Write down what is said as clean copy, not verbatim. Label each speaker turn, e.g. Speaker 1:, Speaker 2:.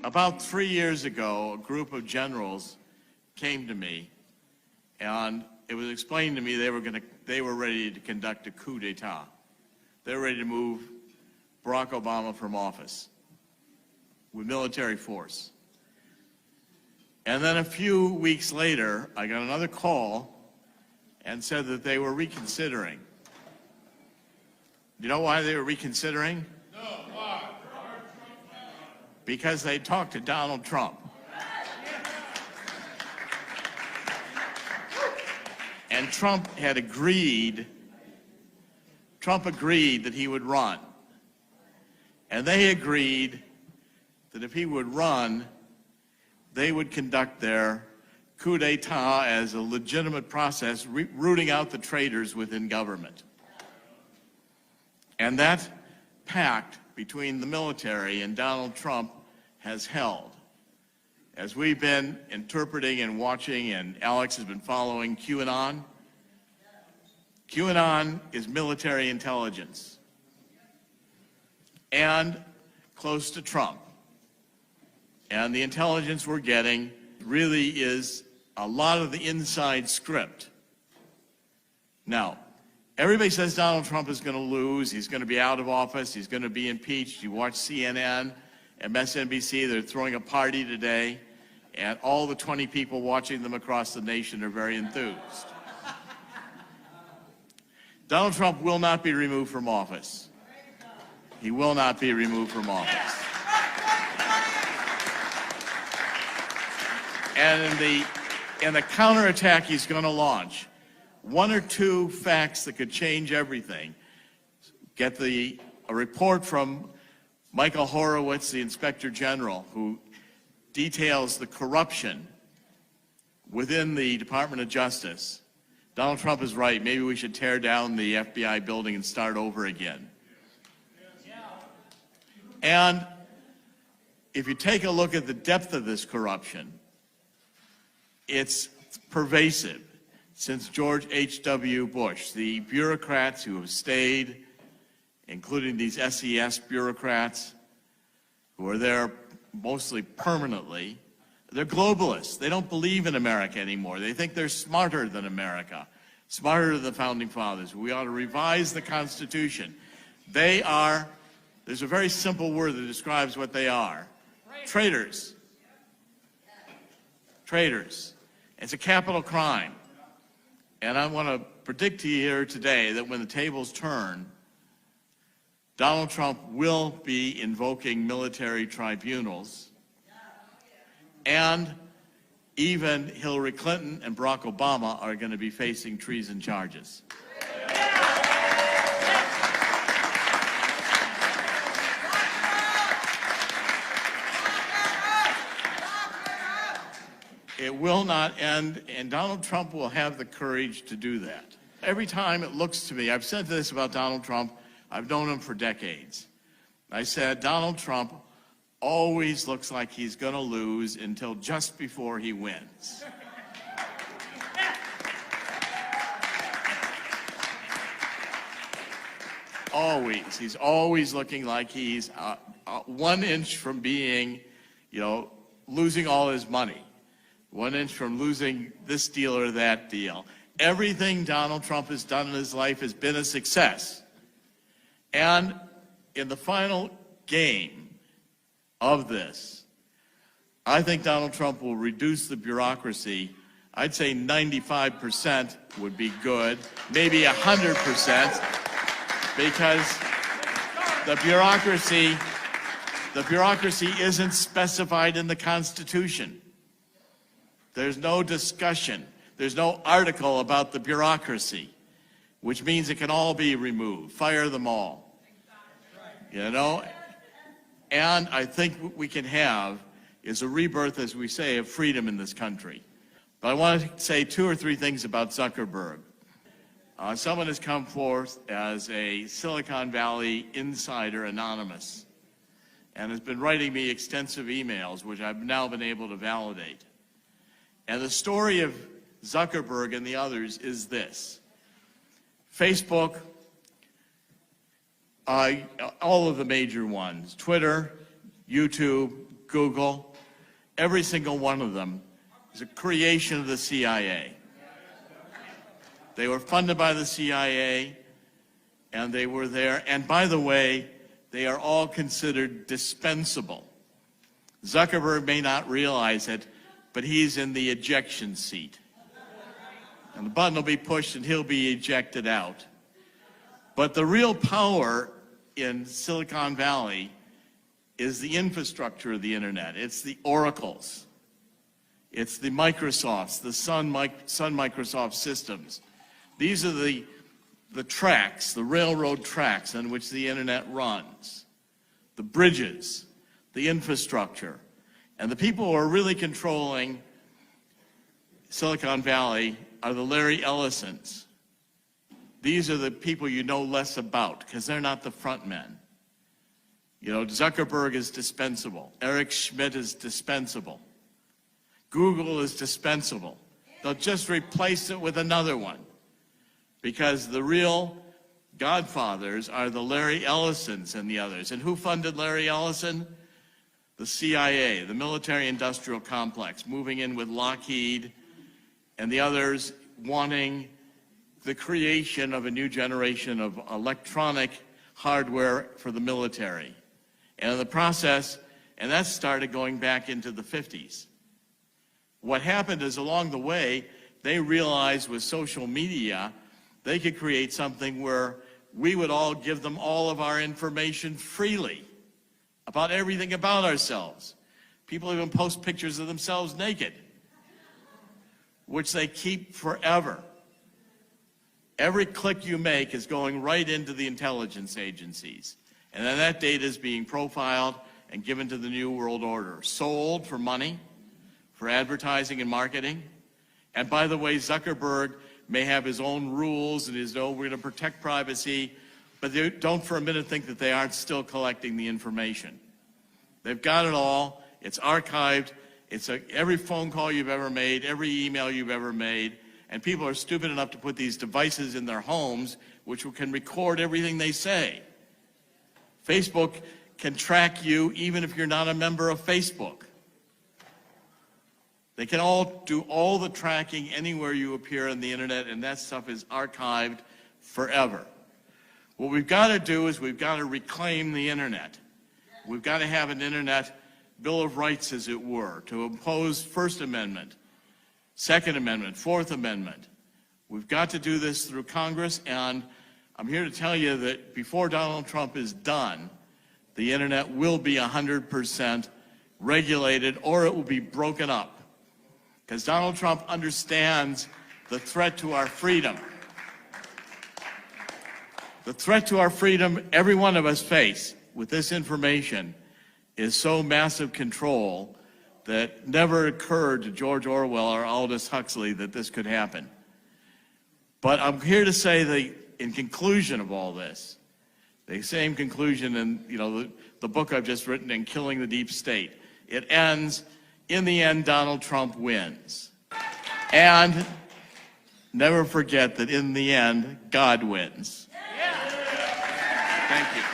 Speaker 1: About 3 years ago, a group of generals came to me, and it was explained to me they were ready to conduct a coup d'etat. They were ready to move Barack Obama from office with military force. And then a few weeks later, I got another call and said that they were reconsidering. You know why they were reconsidering? No, why? Because they talked to Donald Trump. And Trump agreed that he would run. And they agreed that if he would run, they would conduct their coup d'etat as a legitimate process, rooting out the traitors within government. And that pact between the military and Donald Trump has held. As we've been interpreting and watching, and Alex has been following QAnon, QAnon is military intelligence and close to Trump. And the intelligence we're getting really is a lot of the inside script. Now, everybody says Donald Trump is going to lose, he's going to be out of office, he's going to be impeached. You watch CNN, MSNBC, they're throwing a party today, and all the 20 people watching them across the nation are very enthused. Donald Trump will not be removed from office. He will not be removed from office. And in the counterattack he's going to launch, one or two facts that could change everything. Get a report from Michael Horowitz, the Inspector General, who details the corruption within the Department of Justice. Donald Trump is right. Maybe we should tear down the FBI building and start over again. And if you take a look at the depth of this corruption, it's pervasive since George H.W. Bush. The bureaucrats who have stayed, including these SES bureaucrats who are there mostly permanently, they're globalists. They don't believe in America anymore. They think they're smarter than America, smarter than the Founding Fathers. We ought to revise the Constitution. There's a very simple word that describes what they are. Traitors. Traitors. It's a capital crime. And I want to predict to you here today that when the tables turn, Donald Trump will be invoking military tribunals, and even Hillary Clinton and Barack Obama are going to be facing treason charges. It will not end, and Donald Trump will have the courage to do that. Every time it looks to me, I've said this about Donald Trump, I've known him for decades. I said, Donald Trump always looks like he's going to lose until just before he wins. Always. He's always looking like he's 1 inch from being, losing all his money. 1 inch from losing this deal or that deal. Everything Donald Trump has done in his life has been a success. And in the final game of this, I think Donald Trump will reduce the bureaucracy. I'd say 95% would be good, maybe 100%, because the bureaucracy isn't specified in the Constitution. There's no discussion. There's no article about the bureaucracy, which means it can all be removed. Fire them all. And I think what we can have is a rebirth, as we say, of freedom in this country. But I want to say 2 or 3 things about Zuckerberg. Someone has come forth as a Silicon Valley insider, anonymous, and has been writing me extensive emails, which I've now been able to validate. And the story of Zuckerberg and the others is this. Facebook, all of the major ones, Twitter, YouTube, Google, every single one of them is a creation of the CIA. They were funded by the CIA, and they were there. And by the way, they are all considered dispensable. Zuckerberg may not realize it, but he's in the ejection seat. And the button will be pushed and he'll be ejected out. But the real power in Silicon Valley is the infrastructure of the internet. It's the Oracles. It's the Microsofts, the Sun Microsoft systems. These are the tracks, the railroad tracks on which the internet runs, the bridges, the infrastructure. And the people who are really controlling Silicon Valley are the Larry Ellisons. These are the people you know less about because they're not the front men. You know, Zuckerberg is dispensable. Eric Schmidt is dispensable. Google is dispensable. They'll just replace it with another one because the real godfathers are the Larry Ellisons and the others. And who funded Larry Ellison? The CIA, the military-industrial complex, moving in with Lockheed and the others wanting the creation of a new generation of electronic hardware for the military. And in the process, and that started going back into the 50s. What happened is along the way, they realized with social media, they could create something where we would all give them all of our information freely about everything about ourselves. People even post pictures of themselves naked, which they keep forever. Every click you make is going right into the intelligence agencies. And then that data is being profiled and given to the New World Order, sold for money, for advertising and marketing. And by the way, Zuckerberg may have his own rules and his, we're going to protect privacy, but don't for a minute think that they aren't still collecting the information. They've got it all. It's archived. It's every phone call you've ever made, every email you've ever made. And people are stupid enough to put these devices in their homes, which can record everything they say. Facebook can track you even if you're not a member of Facebook. They can all do all the tracking anywhere you appear on the internet, and that stuff is archived forever. What we've got to do is we've got to reclaim the internet. We've got to have an internet Bill of Rights, as it were, to impose First Amendment, Second Amendment, Fourth Amendment. We've got to do this through Congress, and I'm here to tell you that before Donald Trump is done, the internet will be 100% regulated, or it will be broken up. Because Donald Trump understands the threat to our freedom. The threat to our freedom every one of us face with this information is so massive control that never occurred to George Orwell or Aldous Huxley that this could happen. But I'm here to say that in conclusion of all this, the same conclusion in the book I've just written in Killing the Deep State, it ends, in the end, Donald Trump wins. And never forget that in the end, God wins. Thank you.